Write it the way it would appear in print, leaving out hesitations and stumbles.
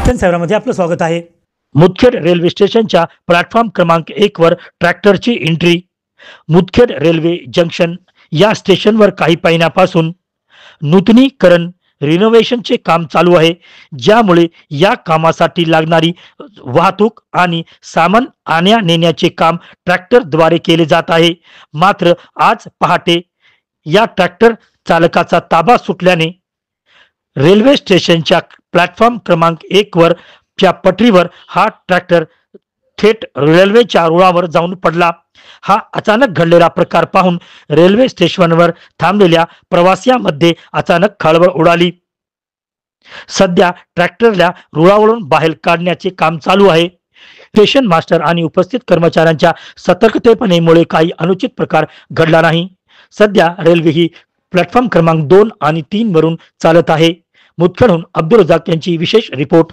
मध्ये आपलं स्वागत आहे। मुदखेड रेल्वे स्टेशनच्या प्लॅटफॉर्म क्रमांक 1 वर ट्रॅक्टरची एंट्री। मुदखेड रेल्वे जंक्शन या स्टेशनवर काही महिन्यापासून नूतनीकरण रिनोव्हेशनचे काम चालू आहे, ज्यामुळे या कामासाठी लागणारी वाहतूक आणि सामान आणण्या नेण्याचे काम ट्रॅक्टरद्वारे केले जात आहे। मात्र आज पहाटे या ट्रॅक्टर चालकाचा ताबा सुटल्याने रेल्वे स्टेशनच्या प्लॅटफॉर्म क्रमांक 1 वर च्या पटरीवर हा ट्रॅक्टर थेट रेल्वेच्या रुळावर जाऊन पडला। हा अचानक घडलेला प्रकार पाहून रेल्वे स्टेशनवर थांबलेल्या प्रवाशांमध्ये अचानक खळबळ उडाली। सध्या ट्रॅक्टरला रुळावरून बाहेर काढण्याचे काम चालू आहे। स्टेशन मास्टर आणि उपस्थित कर्मचाऱ्यांच्या सतर्कतेपणामुळे काही अनुचित प्रकार घडला नाही। सध्या रेल्वे ही प्लॅटफॉर्म क्रमांक 2 आणि 3 वरून चालत आहे। मुदखेडहून अब्दुल रजाक यांची विशेष रिपोर्ट।